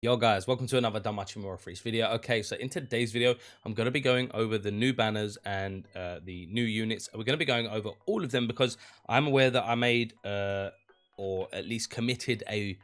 Yo guys, welcome to another Danmachi Memoria Freese video. Okay, so in today's video, I'm going to be going over the new banners and the new units. We're going to be going over all of them because I'm aware that I made or at least committed a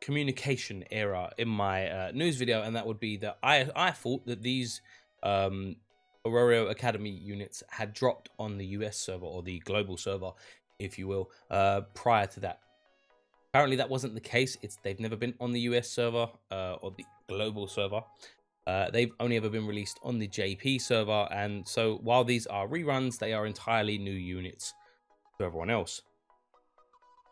communication error in my news video, and that would be that I thought that these Orario Academy units had dropped on the US server, or the global server, if you will, prior to that. Apparently that wasn't the case. They've never been on the US server or the global server. They've only ever been released on the JP server, and so while these are reruns, they are entirely new units to everyone else.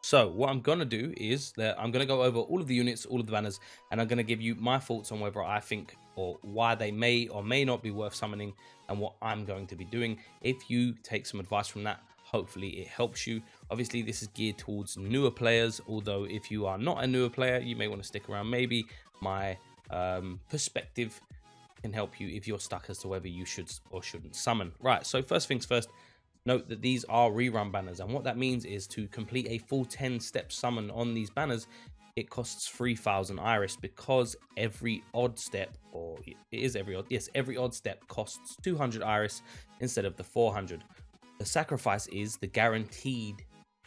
So what I'm gonna do is that I'm gonna go over all of the units, all of the banners, and I'm gonna give you my thoughts on whether I think or why they may or may not be worth summoning, and what I'm going to be doing. If you take some advice from that, hopefully it helps you. Obviously this is geared towards newer players, although if you are not a newer player, you may want to stick around. Maybe my perspective can help you if you're stuck as to whether you should or shouldn't summon. Right, so first things first, note that these are rerun banners, and what that means is to complete a full 10-step summon on these banners, it costs 3,000 iris, because every odd step, or it is every odd, yes, every odd step costs 200 iris instead of the 400. The sacrifice is the guaranteed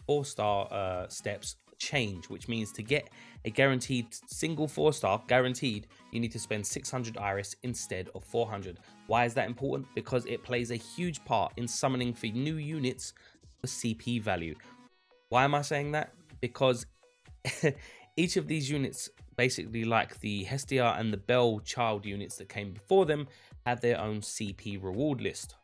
4-star steps change, which means to get a guaranteed single 4-star guaranteed, you need to spend 600 iris instead of 400. Why is that important? Because it plays a huge part in summoning for new units for CP value. Why am I saying that? Because each of these units, basically like the Hestia and the Bell child units that came before them, have their own CP reward list.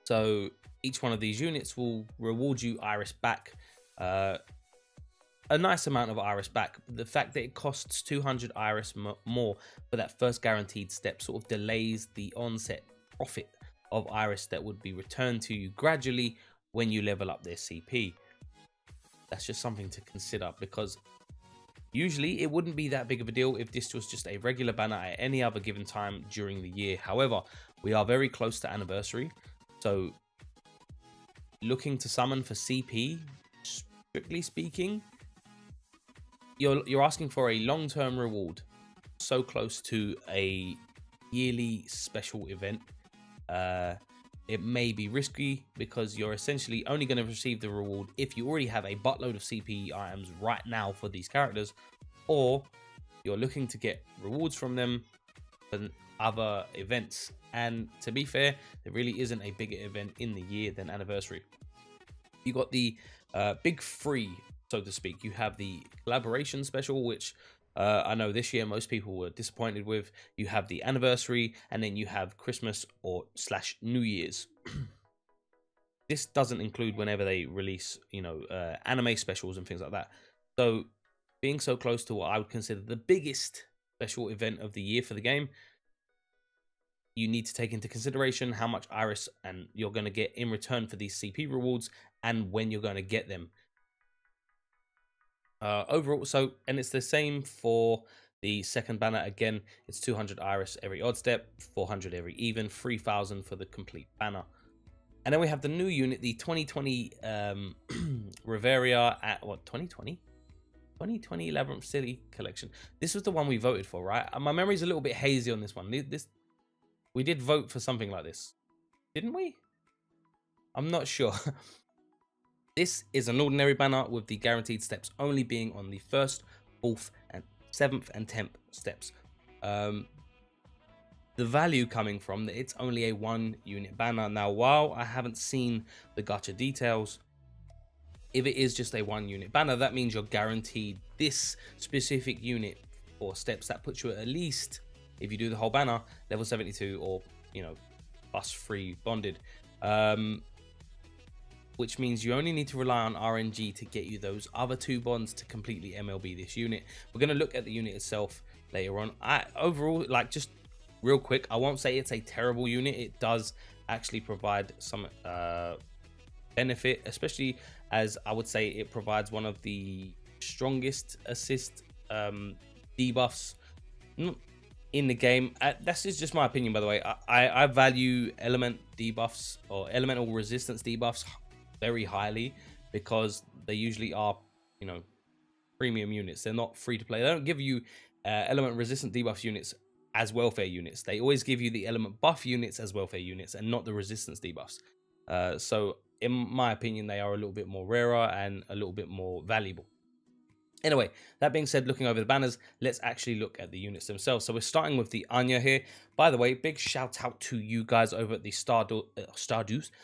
So each one of these units will reward you iris back, a nice amount of iris back. The fact that it costs 200 iris more for that first guaranteed step sort of delays the onset profit of iris that would be returned to you gradually when you level up their CP. That's just something to consider, because usually it wouldn't be that big of a deal if this was just a regular banner at any other given time during the year. However, we are very close to anniversary, so looking to summon for CP, strictly speaking, you're asking for a long-term reward so close to a yearly special event. It may be risky, because you're essentially only going to receive the reward if you already have a buttload of CP items right now for these characters, or you're looking to get rewards from them for other events. And to be fair, there really isn't a bigger event in the year than anniversary. You got the big three, so to speak. You have the collaboration special, which I know this year most people were disappointed with. You have the anniversary, and then you have Christmas or / New Year's. This doesn't include whenever they release, anime specials and things like that. So being so close to what I would consider the biggest special event of the year for the game, you need to take into consideration how much iris and you're going to get in return for these CP rewards, and when you're going to get them. Overall, so, and it's the same for the second banner. Again, it's 200 iris every odd step, 400 every even, 3,000 for the complete banner. And then we have the new unit, the 2020 Riveria at what, 2020 11th City collection. This was the one we voted for, right? My memory's a little bit hazy on this one. We did vote for something like this, didn't we? I'm not sure. This is an ordinary banner with the guaranteed steps only being on the 1st, 4th, and 7th and 10th steps. The value coming from that it's only a 1-unit banner. Now, while I haven't seen the gacha details, if it is just a 1-unit banner, that means you're guaranteed this specific unit for steps. That puts you at least, if you do the whole banner, level 72 or, +3 bonded. Which means you only need to rely on RNG to get you those other 2 bonds to completely MLB this unit. We're going to look at the unit itself later on. Overall, like, just real quick, I won't say it's a terrible unit. It does actually provide some benefit, especially as I would say it provides one of the strongest assist debuffs in the game. This is just my opinion, by the way. I value element debuffs or elemental resistance debuffs very highly, because they usually are, premium units. They're not free to play. They don't give you element resistant debuff units as welfare units. They always give you the element buff units as welfare units and not the resistance debuffs. So in my opinion, they are a little bit more rarer and a little bit more valuable. Anyway, that being said, looking over the banners, let's actually look at the units themselves. So we're starting with the Anya here. By the way, big shout out to you guys over at the Stardust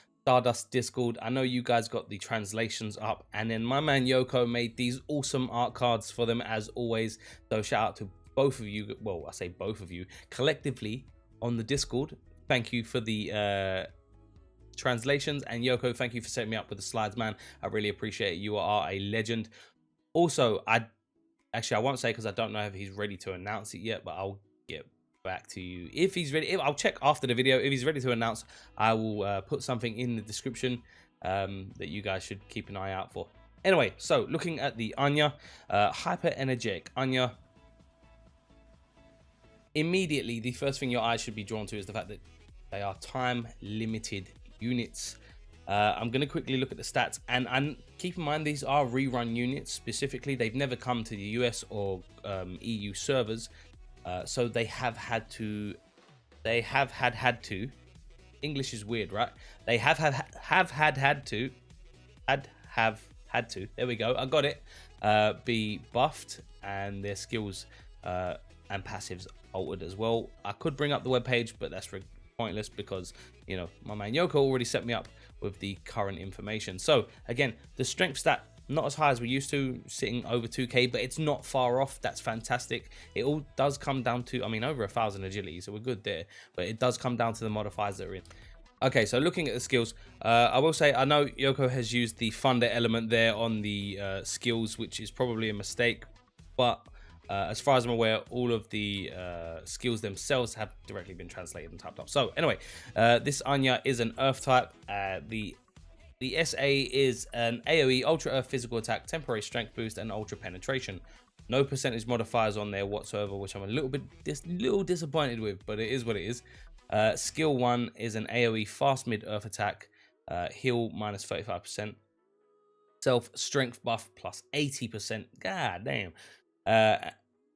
Discord. I know you guys got the translations up, and then my man Yoko made these awesome art cards for them as always. So shout out to both of you. Well, I say both of you collectively on the Discord. Thank you for the translations, and Yoko, thank you for setting me up with the slides, man. I really appreciate it. You are a legend. Also, I won't say because I don't know if he's ready to announce it yet, but I'll get back to you if he's ready. I'll check after the video. If he's ready to announce, I will put something in the description that you guys should keep an eye out for. Anyway, so looking at the Anya, hyper energetic Anya. Immediately, the first thing your eyes should be drawn to is the fact that they are time limited units. I'm going to quickly look at the stats, and keep in mind these are rerun units specifically. They've never come to the US or EU servers, so they have had to. English is weird, right? They have had to. There we go. I got it. Be buffed and their skills and passives altered as well. I could bring up the webpage, but that's pointless because, you know, my man Yoko already set me up with the current information. So again, the strength stat not as high as we used to, sitting over 2k, but it's not far off. That's fantastic. It all does come down to, I mean, over 1,000 agility, so we're good there, but it does come down to the modifiers that are in. Okay, so looking at the skills, I will say I know Yoko has used the Thunder element there on the skills, which is probably a mistake, but as far as I'm aware, all of the skills themselves have directly been translated and typed up. So anyway, this Anya is an Earth type. The SA is an AoE, Ultra Earth physical attack, temporary strength boost, and Ultra penetration. No percentage modifiers on there whatsoever, which I'm a little disappointed with, but it is what it is. Skill 1 is an AoE fast mid Earth attack, heal minus 35%, self strength buff plus 80%. God damn.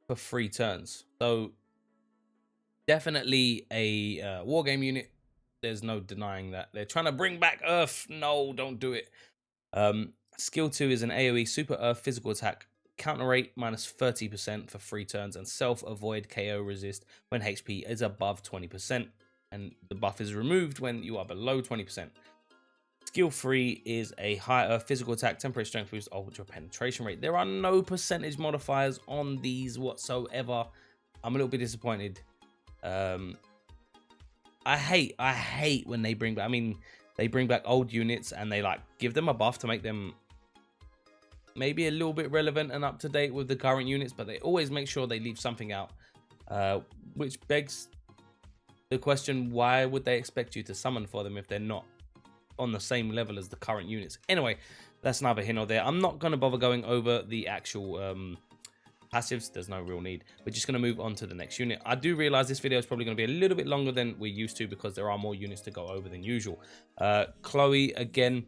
For 3 turns. So definitely a war game unit. There's no denying that. They're trying to bring back Earth. No, don't do it. Skill 2 is an AoE super Earth physical attack, counter rate minus 30% for 3 turns, and self avoid KO resist when HP is above 20%, and the buff is removed when you are below 20%. Skill 3 is a higher physical attack, temporary strength boost, ultra penetration rate. There are no percentage modifiers on these whatsoever. I'm a little bit disappointed. I hate when they bring back, I mean, they bring back old units and they like give them a buff to make them maybe a little bit relevant and up to date with the current units, but they always make sure they leave something out, which begs the question, why would they expect you to summon for them if they're not on the same level as the current units? Anyway, that's neither here nor there. I'm not going to bother going over the actual passives. There's no real need. We're just going to move on to the next unit. I do realize this video is probably going to be a little bit longer than we're used to because there are more units to go over than usual. Chloe, again,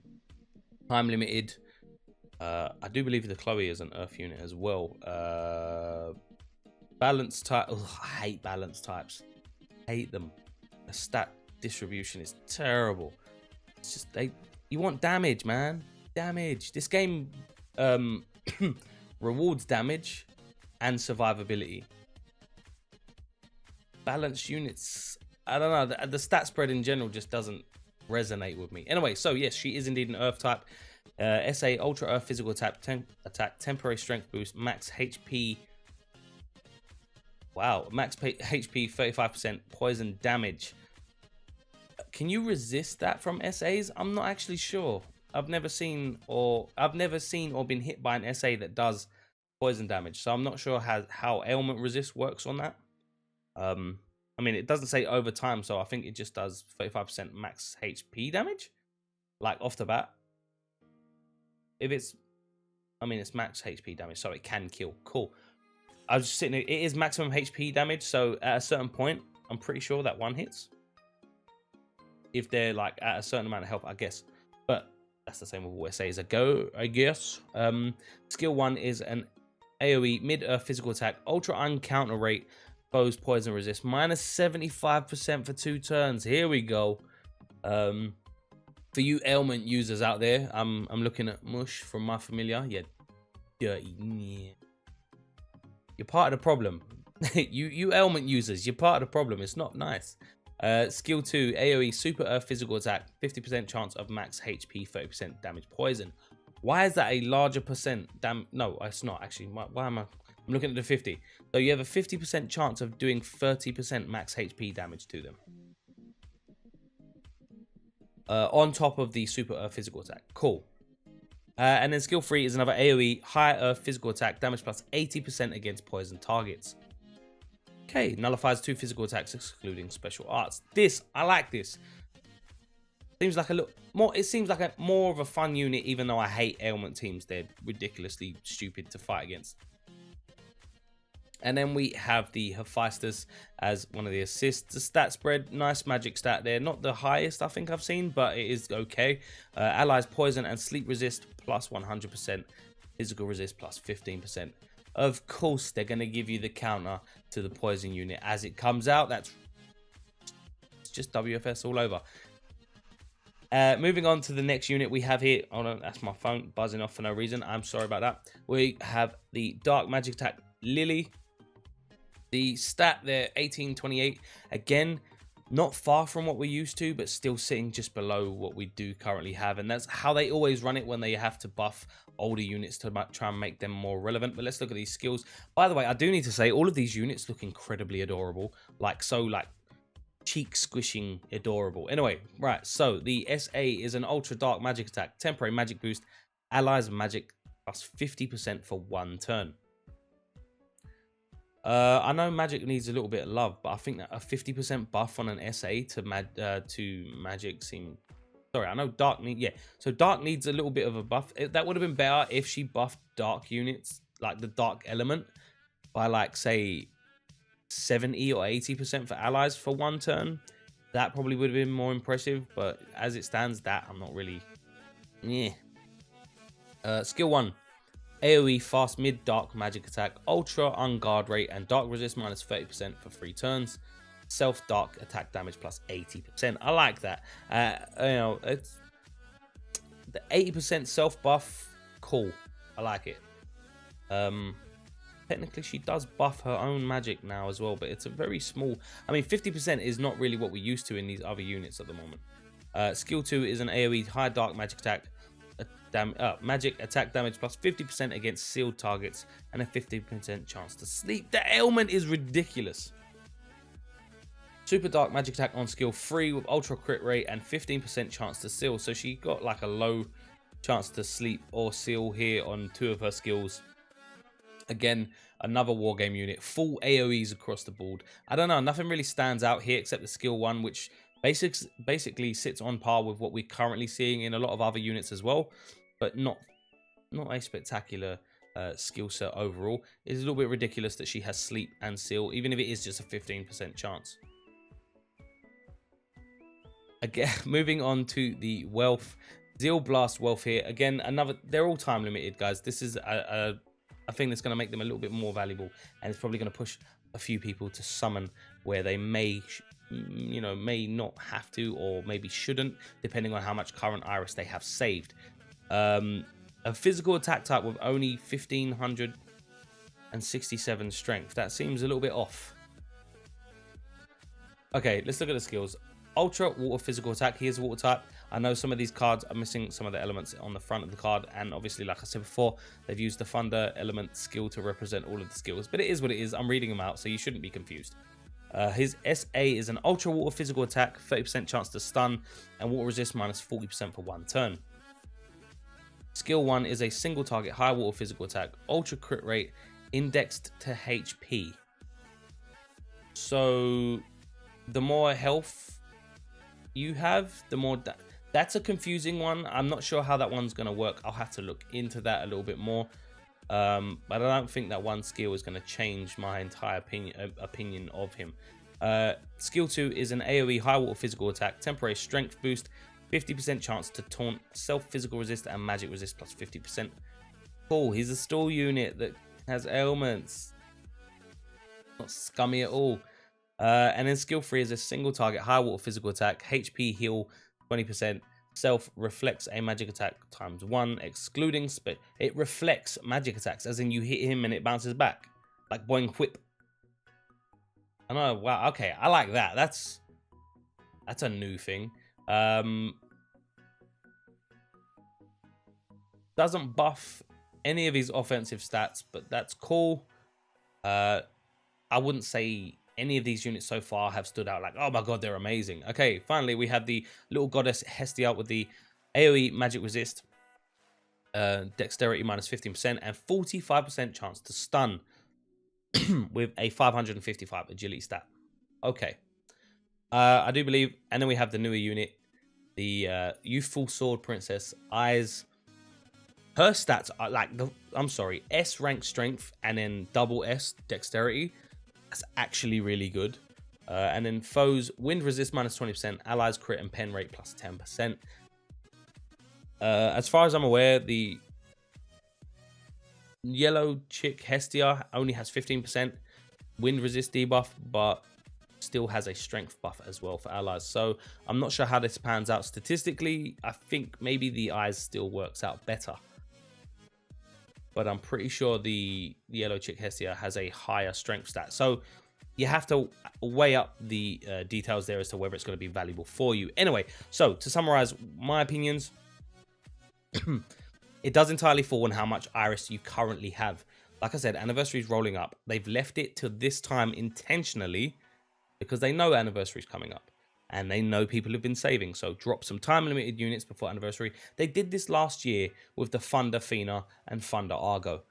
time limited. I do believe the Chloe is an Earth unit as well. Balance type. Ugh, I hate balance types. Hate them. The stat distribution is terrible. It's just you want damage, man. Damage. This game rewards damage and survivability. Balanced units, I don't know, the stat spread in general just doesn't resonate with me. Anyway, so yes, she is indeed an Earth type. SA Ultra Earth physical attack, temporary strength boost, max HP. Wow, max HP 35%, poison damage. Can you resist that from SAs? I'm not actually sure. I've never seen or been hit by an SA that does poison damage, so I'm not sure how ailment resist works on that. I mean, it doesn't say over time, so I think it just does 35% max HP damage, like off the bat. If it's, I mean, it's max HP damage, so it can kill. Cool. I was just sitting there, it is maximum HP damage, so at a certain point, I'm pretty sure that one hits. If they're like at a certain amount of health, I guess. But that's the same with all SAs. A go, I guess. Skill 1 is an AoE, mid-earth physical attack, ultra uncounter rate, foes poison resist, minus 75% for 2 turns. Here we go. For you ailment users out there, I'm looking at Mush from my familiar. Yeah, dirty. Yeah. You're part of the problem. you ailment users, you're part of the problem. It's not nice. Skill 2, AoE, super earth physical attack, 50% chance of max HP, 30% damage poison. Why is that a larger percent? No, it's not actually. Why am I? I'm looking at the 50. So you have a 50% chance of doing 30% max HP damage to them. On top of the super earth physical attack. Cool. And then skill 3 is another AoE, high earth physical attack, damage plus 80% against poison targets. Okay, nullifies 2 physical attacks excluding special arts. I like this. Seems like a little more. It seems like a more of a fun unit, even though I hate ailment teams. They're ridiculously stupid to fight against. And then we have the Hephaestus as one of the assists. The stat spread, nice magic stat there. Not the highest I think I've seen, but it is okay. Allies poison and sleep resist plus 100%. Physical resist plus 15%. Of course, they're going to give you the counter to the poison unit as it comes out. It's just WFS all over. Moving on to the next unit we have here. Oh no, that's my phone buzzing off for no reason. I'm sorry about that. We have the Dark Magic Attack Lily. The stat there, 1828. Again, not far from what we're used to, but still sitting just below what we do currently have. And that's how they always run it when they have to buff older units to try and make them more relevant. But let's look at these skills. By the way, I do need to say all of these units look incredibly adorable. Like cheek squishing adorable. Anyway, right, so the SA is an ultra dark magic attack, temporary magic boost, allies magic plus 50% for 1 turn. I know magic needs a little bit of love, but I think that a 50% buff on an SA to magic seems... Sorry, I know dark so dark needs a little bit of a buff. That would have been better if she buffed dark units, like the dark element, by like say 70 or 80% for allies for 1 turn. That probably would have been more impressive, but as it stands, that I'm not really... Skill 1. AoE fast mid dark magic attack, ultra unguard rate and dark resist minus 30% for 3 turns. Self dark attack damage plus 80%. I like that. You know, it's the 80% self buff. Cool. I like it. Technically, she does buff her own magic now as well, but it's a very small... I mean, 50% is not really what we're used to in these other units at the moment. Skill 2 is an AoE high dark magic attack. Magic attack damage plus 50% against sealed targets and a 50% chance to sleep. The ailment is ridiculous. Super dark magic attack on skill 3 with ultra crit rate and 15% chance to seal. So she got like a low chance to sleep or seal here on 2 of her skills. Again, another wargame unit, full AoEs across the board. I don't know, nothing really stands out here except the skill 1, which basically sits on par with what we're currently seeing in a lot of other units as well, but not a spectacular skill set overall. It's a little bit ridiculous that she has sleep and seal, even if it is just a 15% chance. Again, moving on to the wealth, Zeal Blast wealth here. Again, they're all time limited, guys. This is a thing that's going to make them a little bit more valuable, and it's probably going to push a few people to summon where they may not have to, or maybe shouldn't, depending on how much current iris they have saved. A physical attack type with only 1567 strength. That seems a little bit off. Okay, let's look at the skills. Ultra water physical attack. Here's a water type. I know some of these cards are missing some of the elements on the front of the card, and obviously, like I said before, they've used the thunder element skill to represent all of the skills, but it is what it is. I'm reading them out, so you shouldn't be confused. His SA is an ultra water physical attack, 30% chance to stun, and water resist minus 40% for 1 turn. Skill 1 is a single target high water physical attack, ultra crit rate, indexed to HP. So the more health you have, the more... That's a confusing one. I'm not sure how that one's going to work. I'll have to look into that a little bit more. But I don't think that one skill is going to change my entire opinion of him. Skill 2 is an AoE high water physical attack, temporary strength boost, 50% chance to taunt, self physical resist, and magic resist plus 50%. Cool. He's a stall unit that Has ailments. Not scummy at all. And then skill 3 is a single target, high water physical attack, HP heal 20%, self reflects a magic attack ×1, excluding it reflects magic attacks, as in you hit him and it bounces back, like Boing Whip. I know, wow, okay, I like that. That's a new thing. Doesn't buff any of his offensive stats, but that's cool. I wouldn't say any of these units so far have stood out like, oh my god, they're amazing. Okay, finally we have the little goddess Hestia with the AoE magic resist, dexterity -15%, and 45% chance to stun with a 555 agility stat. Okay, I do believe. And then we have the newer unit, the youthful sword princess Eyes. Her stats are like I'm sorry, S rank strength and then double S dexterity. That's actually really good. And then foes wind resist -20%, allies crit and pen rate +10%. As far as I'm aware, the yellow chick Hestia only has 15% wind resist debuff, but still has a strength buff as well for allies. So I'm not sure how this pans out statistically. I think maybe the Eyes still works out better, but I'm pretty sure the yellow chick Hestia has a higher strength stat. So you have to weigh up the details there as to whether it's going to be valuable for you. Anyway, so to summarize my opinions, it does entirely fall on how much Iris you currently have. Like I said, Anniversary is rolling up. They've left it to this time intentionally because they know Anniversary is coming up and they know people have been saving. So drop some time limited units before Anniversary. They did this last year with the Thunder Fina and Thunder Argo.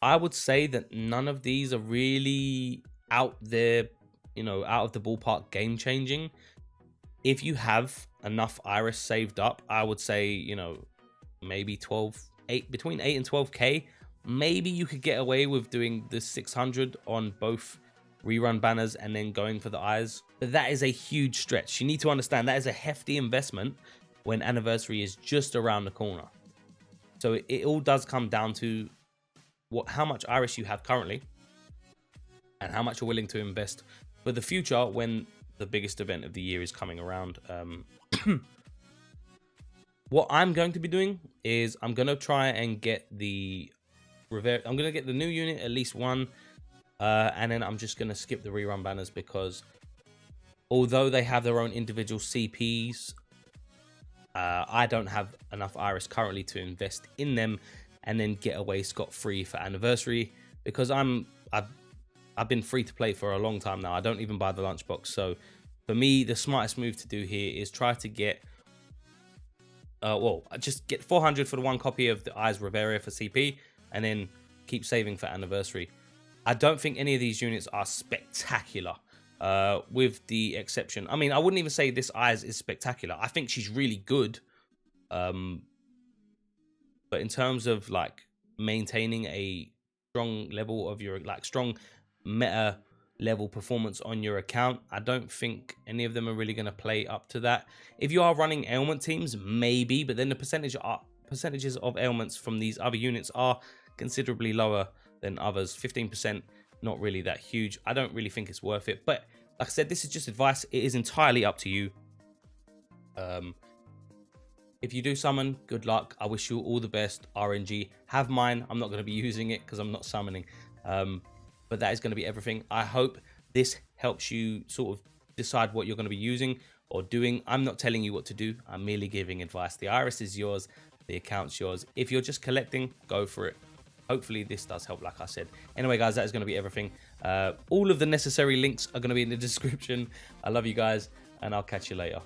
I would say that none of these are really out there, you know, out of the ballpark game changing. If you have enough Iris saved up, I would say, you know, maybe between 8 and 12k. Maybe you could get away with doing the 600 on both rerun banners and then going for the Eyes. But that is a huge stretch. You need to understand that is a hefty investment when Anniversary is just around the corner. So it all does come down to how much Iris you have currently and how much you're willing to invest for the future when the biggest event of the year is coming around. What I'm going to be doing is I'm going to try and get the I'm going to get the new unit, at least one, and then I'm just going to skip the rerun banners because although they have their own individual CPs, I don't have enough Iris currently to invest in them and then get away scot-free for Anniversary, because I've been free to play for a long time now. I don't even buy the lunchbox. So for me, the smartest move to do here is try to get just get 400 for the one copy of the Eyes Reveria for CP, and then keep saving for Anniversary. I don't think any of these units are spectacular, with the exception. I mean, I wouldn't even say this Eyes is spectacular. I think she's really good. But in terms of like maintaining a strong level of your strong meta level performance on your account, I don't think any of them are really going to play up to that. If you are running ailment teams, maybe, but then the percentages of ailments from these other units are considerably lower than others. 15%, not really that huge. I don't really think it's worth it. But like I said, this is just advice. It is entirely up to you. If you do summon, good luck. I wish you all the best. RNG. Have mine. I'm not going to be using it because I'm not summoning. But that is going to be everything. I hope this helps you sort of decide what you're going to be using or doing. I'm not telling you what to do. I'm merely giving advice. The Iris is yours. The account's yours. If you're just collecting, go for it. Hopefully this does help, like I said. Anyway, guys, that is going to be everything. All of the necessary links are going to be in the description. I love you guys, and I'll catch you later.